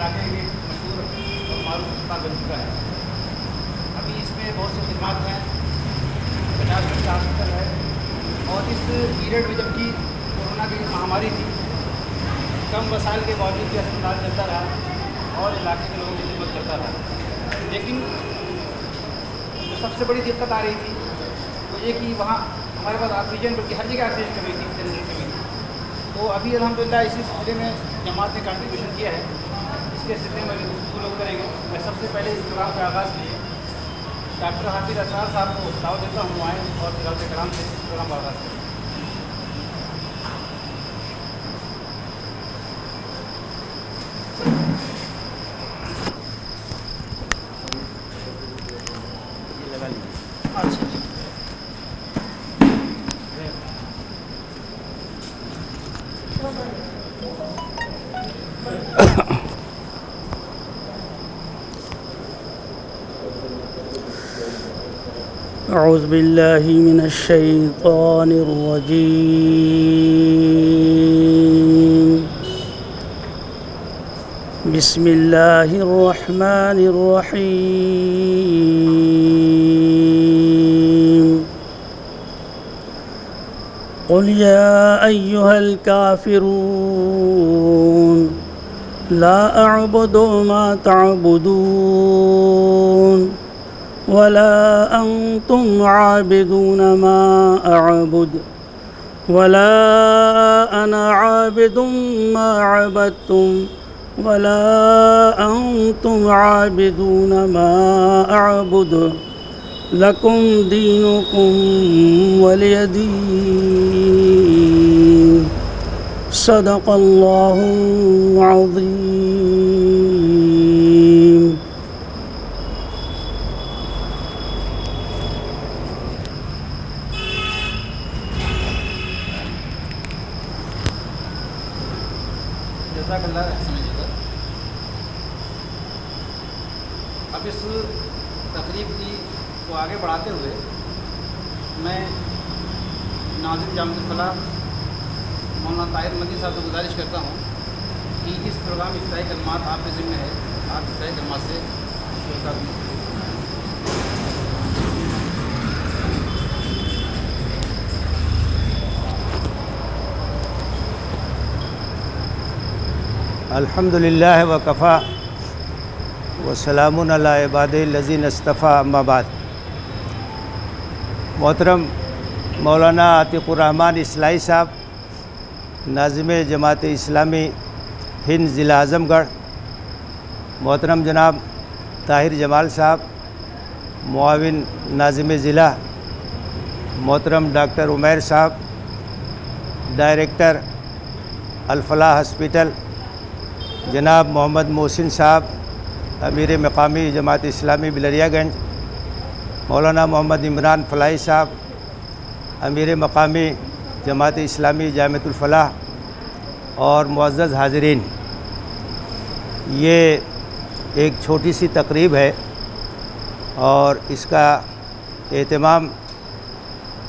इलाके के मशहूर और मारूफ अस्पताल बन चुका है। अभी इसमें बहुत सी खिदमत हैं, 50 बेड का हॉस्पिटल है। और इस पीरियड में जबकि कोरोना की महामारी थी, कम वसाइल के बावजूद भी अस्पताल चलता रहा और इलाके के लोगों की खिदमत करता रहा। लेकिन जो सबसे बड़ी दिक्कत आ रही थी वो ये कि वहाँ हमारे पास ऑक्सीजन, बल्कि हर जगह ऑक्सीजन कमी थी, सिलेंडर कमी थी। तो अभी अल्हम्दुलिल्लाह इसी सिलसिले में जमात ने कंट्रीब्यूशन किया है। इसके सिलसिले में गुफ्तगू लोग करेंगे। मैं सबसे पहले इस प्रोग्राम का आगाज़ किए डॉक्टर हाफिज़ असरार साहब को दावत देता हूँ आएँ और तिलावत कलाम से इस प्रोग्राम का आगाज़ करें। अऊज़ु बिल्लाहि मिनश शैतानिर रजीम। बिस्मिल्लाहिर रहमानिर रहीम। क़ुल या अय्युहल काफ़िरून ला अअबुदु मा तअबुदून वला अंतुम आबिदून मा अअबुद वला अना आबिदुम मा अबदतुम वला अंतुम आबिदून मा अअबुद लकुम दीनुकुम वलिय दीन। सदक़ल्लाहुल अज़ीम। अब इस तकरीब को आगे बढ़ाते हुए मैं नाज़िम जामिअतुल फलाह मौलाना ताहिर मदनी साहब से गुजारिश करता हूँ कि इस प्रोग्राम इफ्तिताही कलमात आपके ज़िम्मे है। आप इफ्तिताही कलमात से अल्हम्दुलिल्लाह व कफ़ा व सलामुन अला इबादिल्लज़ीना इस्तफ़ा अम्मा बाद। मोहतरम मौलाना आतिकुर रहमान इस्लाही साहब, नाज़िम जमात इस्लामी हिंद ज़िला आज़मगढ़, मोहतरम जनाब ताहिर जमाल साहब, मुआविन नाज़िम ज़िला, मोहतरम डॉक्टर उमैर साहब, डायरेक्टर अल-फलाह हॉस्पिटल, जनाब मोहम्मद मोहसिन साहब, अमीर मकामी जमात इस्लामी बिलरियागंज, मौलाना मोहम्मद इमरान फलाही साहब, अमीर मकामी जमात इस्लामी जामिअतुल फलाह, और मुअज़्ज़ज़ हाज़िरीन, ये एक छोटी सी तकरीब है और इसका एहतमाम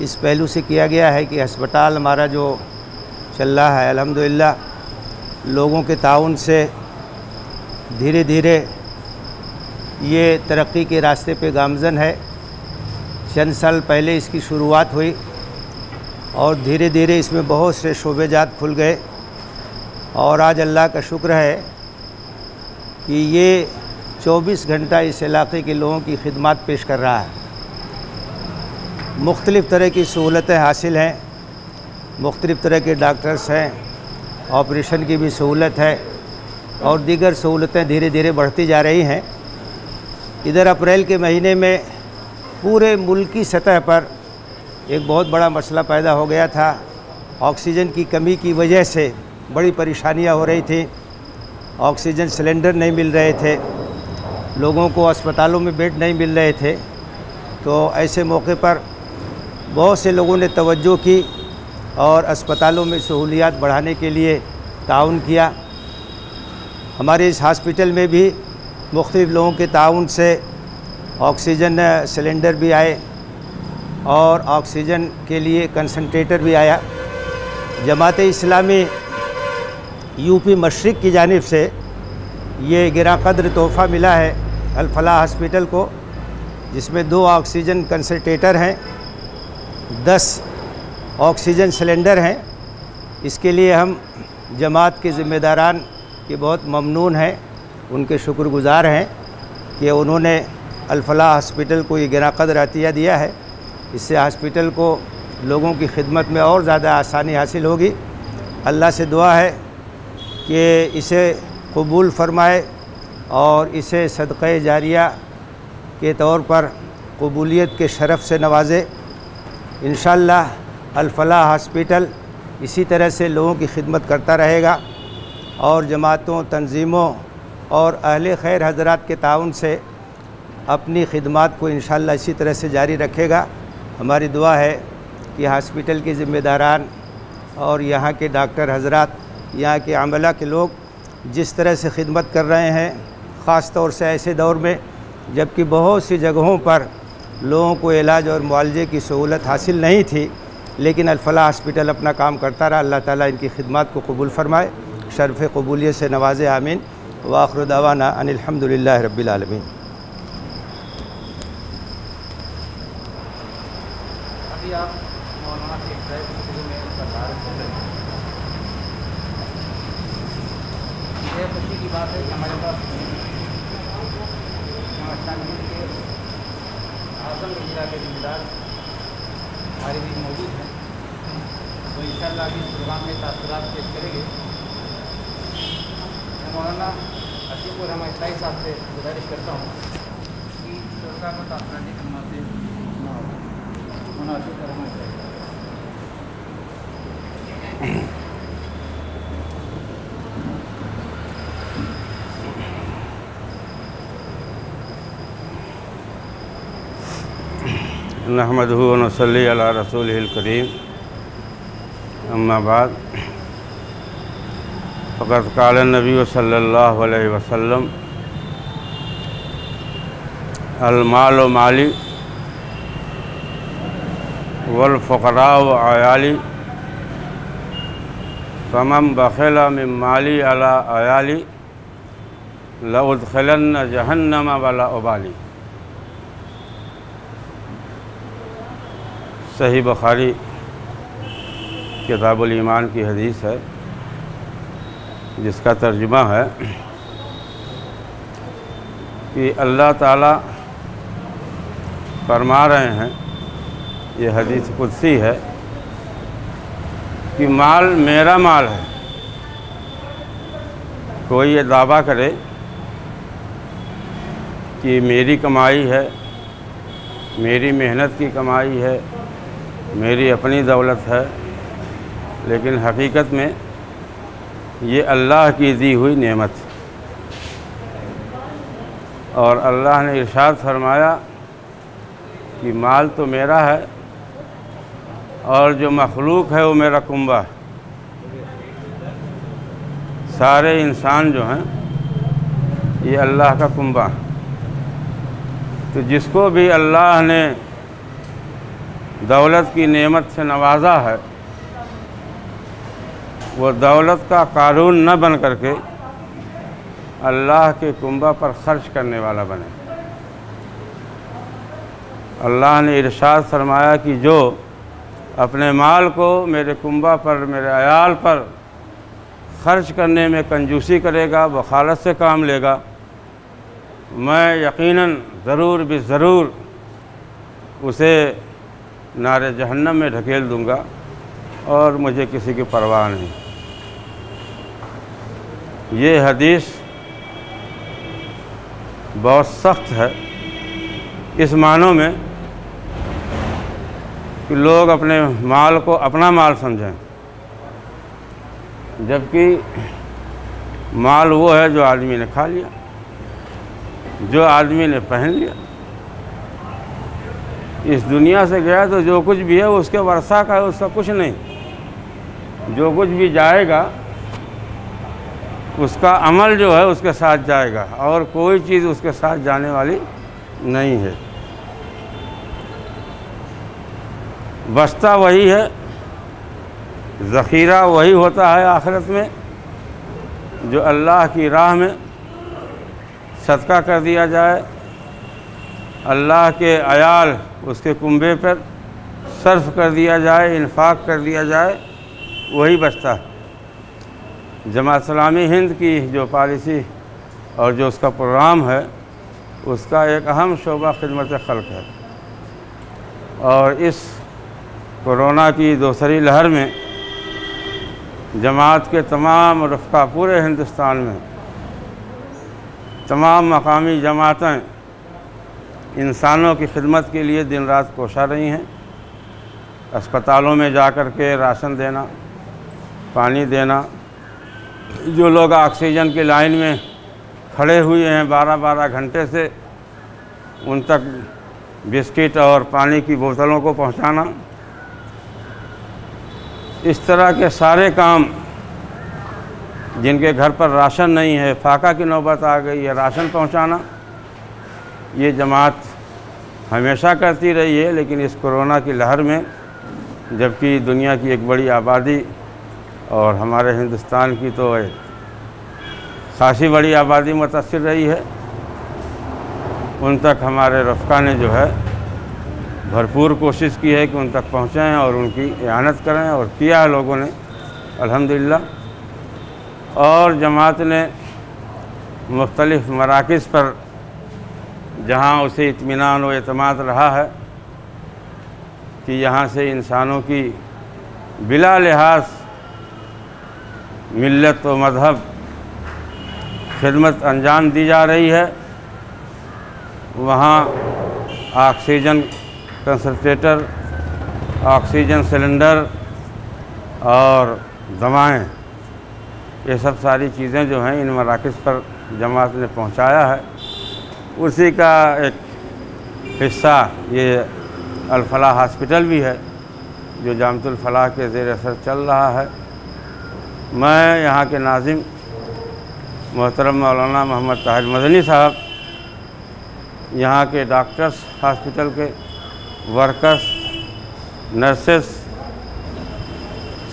इस पहलू से किया गया है कि अस्पताल हमारा जो चल रहा है अल्हम्दुलिल्लाह लोगों के ताउन से धीरे धीरे ये तरक्की के रास्ते पे गामज़न है। चंद साल पहले इसकी शुरुआत हुई और धीरे धीरे इसमें बहुत से शोबेजात खुल गए और आज अल्लाह का शुक्र है कि ये 24 घंटा इस इलाक़े के लोगों की खिदमत पेश कर रहा है। मुख्तलिफ़ तरह की सहूलतें हासिल हैं, मुख्तलिफ़ तरह के डॉक्टर्स हैं, ऑपरेशन की भी सहूलत है और दीगर सहूलतें धीरे धीरे बढ़ती जा रही हैं। इधर अप्रैल के महीने में पूरे मुल्क की सतह पर एक बहुत बड़ा मसला पैदा हो गया था। ऑक्सीजन की कमी की वजह से बड़ी परेशानियां हो रही थी, ऑक्सीजन सिलेंडर नहीं मिल रहे थे, लोगों को अस्पतालों में बेड नहीं मिल रहे थे। तो ऐसे मौके पर बहुत से लोगों ने तवज्जो की और अस्पतालों में सहूलियात बढ़ाने के लिए ताउन किया। हमारे इस हॉस्पिटल में भी मुख्तलिफ़ लोगों के ताउन से ऑक्सीजन सिलेंडर भी आए और ऑक्सीजन के लिए कंसंट्रेटर भी आया। जमात इस्लामी यूपी मशरिक़ की जानिब से ये गिरा कद्र तोहफ़ा मिला है अल-फलाह हॉस्पिटल को, जिसमें 2 ऑक्सीजन कंसंट्रेटर हैं, 10 ऑक्सीजन सिलेंडर हैं। इसके लिए हम जमात के ज़िम्मेदारान के बहुत ममनून हैं, उनके शुक्रगुज़ार हैं कि उन्होंने अल-फलाह हॉस्पिटल को ये गिरा कद्र अतिया दिया है। इससे हॉस्पिटल को लोगों की खिदमत में और ज़्यादा आसानी हासिल होगी। अल्लाह से दुआ है कि इसे कबूल फरमाए और इसे सदक़े जारिया के तौर पर कबूलियत के शरफ़ से नवाजे। इंशाअल्लाह अल-फलाह हॉस्पिटल इसी तरह से लोगों की खिदमत करता रहेगा और जमातों, तंजीमों और अहले खैर हज़रात के ताउन से अपनी खिदमत को इंशाअल्लाह इसी तरह से जारी रखेगा। हमारी दुआ है कि हॉस्पिटल के ज़िम्मेदारान और यहाँ के डॉक्टर हज़रात, यहाँ के अमला के लोग जिस तरह से खिदमत कर रहे हैं, ख़ास तौर से ऐसे दौर में जबकि बहुत सी जगहों पर लोगों को इलाज और मुआलजे की सहूलत हासिल नहीं थी, लेकिन अल-फलाह हॉस्पिटल अपना काम करता रहा। अल्लाह ताला इनकी खिदमत को कबूल फरमाए, शर्फ़ कबूलियत से नवाज़े। आमीन। व आखिर दावाना अनिल हम्दुलिल्लाहि रब्बिल आलमीन। अभी आप मौलाना से में बता रहे थे, ये खुशी की बात है कि हमारे पास के आज़म जिला के ज़िम्मेदार हमारे बीच मौजूद हैं, तो इंशाअल्लाह अभी इस प्रोग्राम में तासुरात पेश करेंगे। मैं मौलाना अशीक़ुर रहमान इस्लाही साहब से गुजारिश करता हूँ कि सरकार को तासुराती कलमा से मुनासिब रहना चाहिए। नहमदुहु व नसल्ली अला रसूलिहिल करीम, अम्मा बाद। फ़क़द क़ाल नबी सल्लल्लाहु अलैहि वसल्लम अल माल माली वल फ़ुक़रा व अयाली फ़मन बख़िला मिन माली अला अयाली लउदख़िलन्न जहन्नम वला उबाली। सही बुखारी किताबुल ईमान की हदीस है, जिसका तर्जुमा है कि अल्लाह ताला फरमा रहे हैं, ये हदीस कुदसी है कि माल मेरा माल है। कोई ये दावा करे कि मेरी कमाई है, मेरी मेहनत की कमाई है, मेरी अपनी दौलत है, लेकिन हकीकत में ये अल्लाह की दी हुई नेमत है। और अल्लाह ने इरशाद फरमाया कि माल तो मेरा है और जो मखलूक है वो मेरा कुंबा है। सारे इंसान जो हैं ये अल्लाह का कुंबा है। तो जिसको भी अल्लाह ने दौलत की नेमत से नवाजा है, वो दौलत का कारून न बन करके अल्लाह के कुंबा पर खर्च करने वाला बने। अल्लाह ने इरशाद फरमाया कि जो अपने माल को मेरे कुंबा पर, मेरे अयाल पर खर्च करने में कंजूसी करेगा, बखालत से काम लेगा, मैं यकीनन ज़रूर ज़रूर उसे नारे जहन्नम में ढकेल दूंगा और मुझे किसी की परवाह नहीं। ये हदीस बहुत सख्त है इस मानों में कि लोग अपने माल को अपना माल समझें, जबकि माल वो है जो आदमी ने खा लिया, जो आदमी ने पहन लिया। इस दुनिया से गया तो जो कुछ भी है उसके वर्षा का है, उसका कुछ नहीं। जो कुछ भी जाएगा उसका अमल जो है उसके साथ जाएगा और कोई चीज़ उसके साथ जाने वाली नहीं है। बस्ता वही है, ज़ख़ीरा वही होता है आखिरत में जो अल्लाह की राह में सदका कर दिया जाए, अल्लाह के अयाल उसके कुंबे पर सर्फ कर दिया जाए, इन्फाक कर दिया जाए, वही बचता है। जमात इस्लामी हिंद की जो पॉलिसी और जो उसका प्रोग्राम है, उसका एक अहम शोबा खिदमत खल्क है। और इस कोरोना की दूसरी लहर में जमात के तमाम रफ़का पूरे हिंदुस्तान में तमाम मकामी जमातें इंसानों की खिदमत के लिए दिन रात कोशा रही हैं। अस्पतालों में जा कर के राशन देना, पानी देना, जो लोग ऑक्सीजन की लाइन में खड़े हुए हैं 12-12 घंटे से, उन तक बिस्किट और पानी की बोतलों को पहुंचाना, इस तरह के सारे काम, जिनके घर पर राशन नहीं है, फाका की नौबत आ गई है, राशन पहुंचाना, ये जमात हमेशा करती रही है। लेकिन इस कोरोना की लहर में, जबकि दुनिया की एक बड़ी आबादी और हमारे हिंदुस्तान की तो एक खासी बड़ी आबादी मुतासिर रही है, उन तक हमारे रफ़का ने जो है भरपूर कोशिश की है कि उन तक पहुँचें और उनकी इआनत करें, और किया है लोगों ने अल्हम्दुलिल्लाह। और जमात ने मुख्तलिफ़ मराकिज़ पर जहाँ उसे इत्मीनान व एतमाद रहा है कि यहाँ से इंसानों की बिला लिहाज मिल्लत व मज़हब खिदमत अंजाम दी जा रही है, वहाँ ऑक्सीजन कंसंट्रेटर, ऑक्सीजन सिलेंडर और दवाएं, ये सब सारी चीज़ें जो हैं इन मराकज़ पर जमात ने पहुँचाया है। उसी का एक हिस्सा ये अल-फलाह हॉस्पिटल भी है, जो जामतुल फलाह के ज़ेर असर चल रहा है। मैं यहाँ के नाज़िम मोहतरम मौलाना मोहम्मद ताहिर मदनी साहब, यहाँ के डॉक्टर्स, हॉस्पिटल के वर्कर्स, नर्सेस,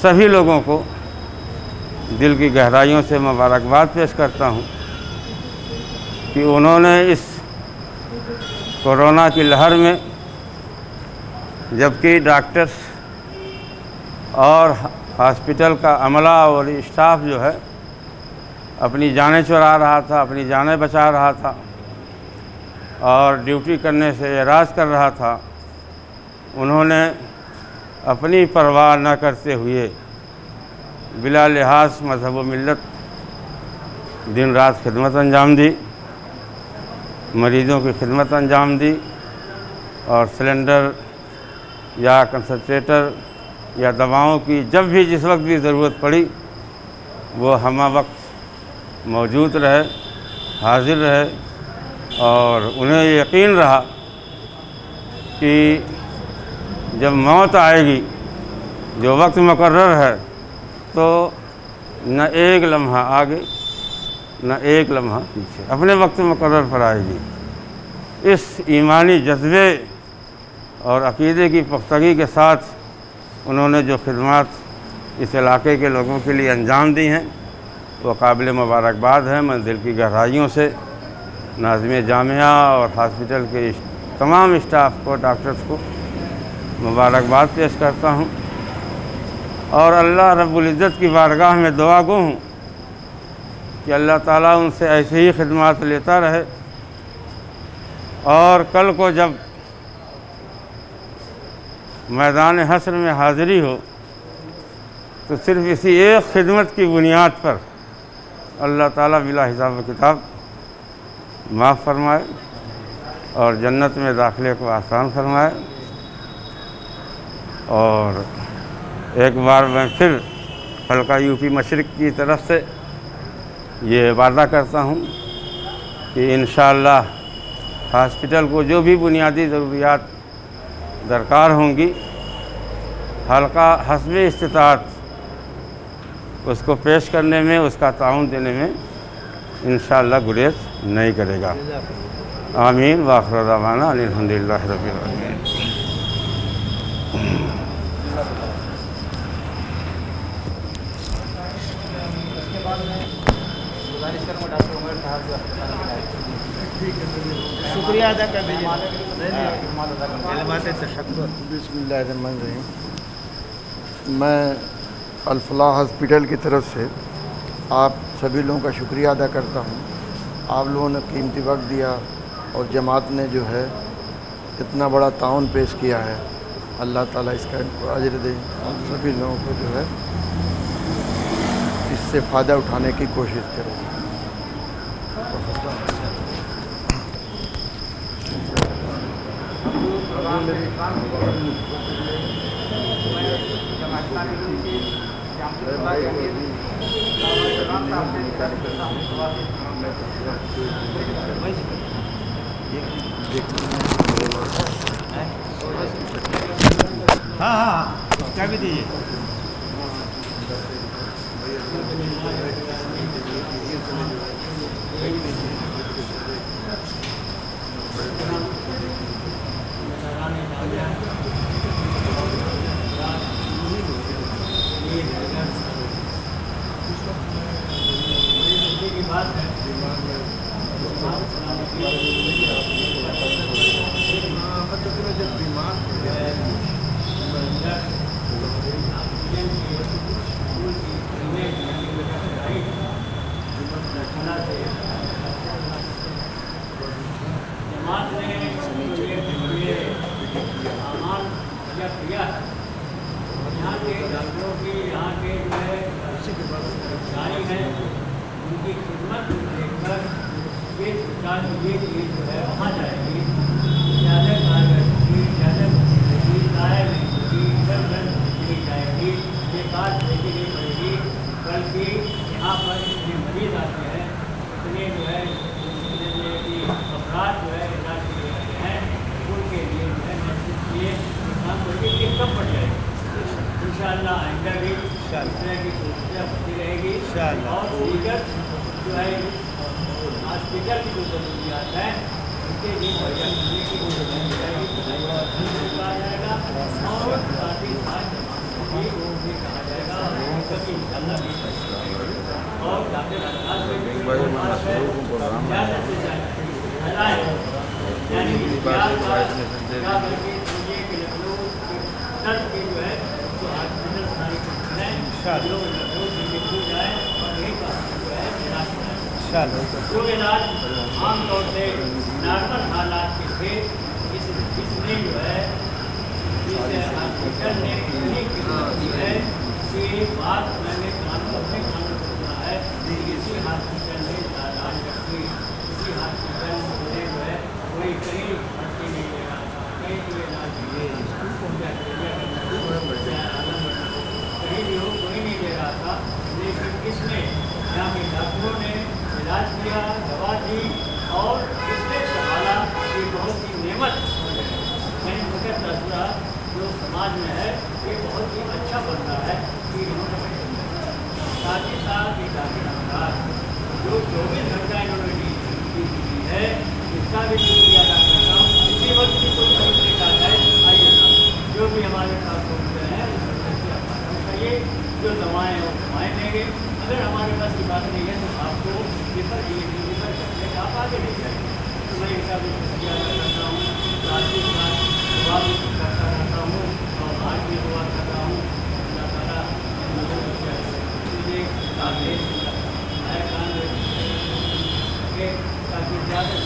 सभी लोगों को दिल की गहराइयों से मुबारकबाद पेश करता हूँ कि उन्होंने इस कोरोना की लहर में, जबकि डॉक्टर्स और हॉस्पिटल का अमला और स्टाफ जो है अपनी जानें चुरा रहा था, अपनी जानें बचा रहा था और ड्यूटी करने से एराज़ कर रहा था, उन्होंने अपनी परवाह न करते हुए बिला लिहाज मज़हब व मिल्लत दिन रात खिदमत अंजाम दी, मरीज़ों की खिदमत अंजाम दी, और सिलेंडर या कंसंट्रेटर या दवाओं की जब भी जिस वक्त भी ज़रूरत पड़ी वो हमा वक्त मौजूद रहे, हाजिर रहे। और उन्हें यकीन रहा कि जब मौत आएगी, जो वक्त मुकर्रर है, तो न एक लम्हा आगे न एक लम्हा पीछे, अपने वक्त मुकर्रर पर आएगी। इस ईमानी जज्बे और अक़ीदे की पुख्तगी के साथ उन्होंने जो खिदमत इस इलाके के लोगों के लिए अंजाम दी हैं, वो काबिल मुबारकबाद है। मैं दिल की गहराइयों से नाज़िम जामिया और हॉस्पिटल के तमाम स्टाफ को, डॉक्टर्स को मुबारकबाद पेश करता हूँ, और अल्लाह रब्बुल इज़्ज़त की बारगाह में दुआ गो हूँ कि अल्लाह ताला उनसे ऐसे ही खिदमत लेता रहे, और कल को जब मैदान हश्र में हाज़िरी हो तो सिर्फ़ इसी एक खिदमत की बुनियाद पर अल्लाह ताला बिला हिसाब किताब माफ़ फरमाए और जन्नत में दाखिले को आसान फरमाए। और एक बार मैं फिर हल्का यूपी मशरिक़ की तरफ से ये वादा करता हूँ कि इंशाअल्लाह हॉस्पिटल को जो भी बुनियादी ज़रूरियात दरकार होंगी, हल्का हस्बे इस्तिताअत उसको पेश करने में, उसका ताउन देने में इंशाअल्लाह गुरेज नहीं करेगा। आमीन। व आखिर दावाना अल्हम्दुलिल्लाहि रब्बिल आलमीन। उसके बाद मैं गुजारिश करूँगा डॉक्टर उमर साहब जो अस्पताल में आए शुक्रिया अदा कर दीजिए। बिस्मिल्लाहिर्रहमानिर्रहीम। मैं अल-फलाह हॉस्पिटल की तरफ से आप सभी लोगों का शुक्रिया अदा करता हूँ। आप लोगों ने कीमती वक्त दिया और जमात ने जो है इतना बड़ा ताउन पेश किया है। अल्लाह ताला इसका अजर दे और सभी लोगों को जो है इससे फ़ायदा उठाने की कोशिश करें। हाँ हाँ क्या भी दीजिए। यहाँ के डॉक्टरों की, यहाँ के जो है कर्मचारी हैं, उनकी खिदमत देखकर ये सोचा ये चीज़ जो है वहाँ जाएगी, ज़्यादा कारगर ज़्यादा दायरे में होगी, घर घर चली जाएगी, ये बात देखी नहीं पड़ेगी। बल्कि यहाँ पर इतने मरीज आते हैं, इतने जो है कि अफराद जो है इलाज के लिए आते हैं, उनके लिए जो है इसलिए काम करके कम पड़ जाएगी। इंशाअल्लाह आइंदा भी इस तरह की कोशिशें होती रहेगी और दीगर जो है हॉस्पिटल की जो ज़रूरियात है उसके लिए मुहैया करने की कोशिश की जाएगी, कहा जाएगा और साथ ही साथ भी कहा जाएगा कभी इंशाअल्लाह भी और डॉक्टर अल्लाह से भी ज़्यादा से ज़्यादा यानी क्या करके कि लखनऊ दर्द की जो है तो हॉस्पिटल बनाने की लोग लखनऊ दिल्ली जाए और यही जो है इलाज कराएं। जो इलाज आमतौर से नॉर्मल हालात के थे इसने जो है इस हॉस्पिटल ने इतनी खिदमत की है कि बात मैंने अपने कानों से सुना है कि इसी हॉस्पिटल में इलाज करती, इसी हॉस्पिटल में जो है कोई कहीं भर्ती नहीं ले रहा था, कहीं कोई इलाज कहीं भी हो कोई नहीं दे रहा था, लेकिन इसने यहाँ के डॉक्टरों ने इलाज किया, दवा दी और इसने संभाला कि बहुत ही नेमत यानी मगर तस्वीर जो समाज में है ये बहुत ही अच्छा बन रहा है कि इन्होंने साथ ही साथ ये डॉक्टर अमराज जो 24 घंटा इन्होंने दी है इसका भी शुक्रिया अदा करता हूँ। इसी वक्त की कोई समस्या का है आइए जो भी हमारे पास पहुँचते हैं चाहिए जो दवाएँ वो दवाएँ देंगे। अगर हमारे पास की बात नहीं है तो आपको रिफर करके आप आगे नहीं जाएंगे। तो मैं इसका भी शुक्रिया अदा करता हूँ, साथ ही साथ दुआ भी करता रहता हूँ और आज भी दुआ कर रहा हूँ अल्लाह ताला ताकि ज़्यादा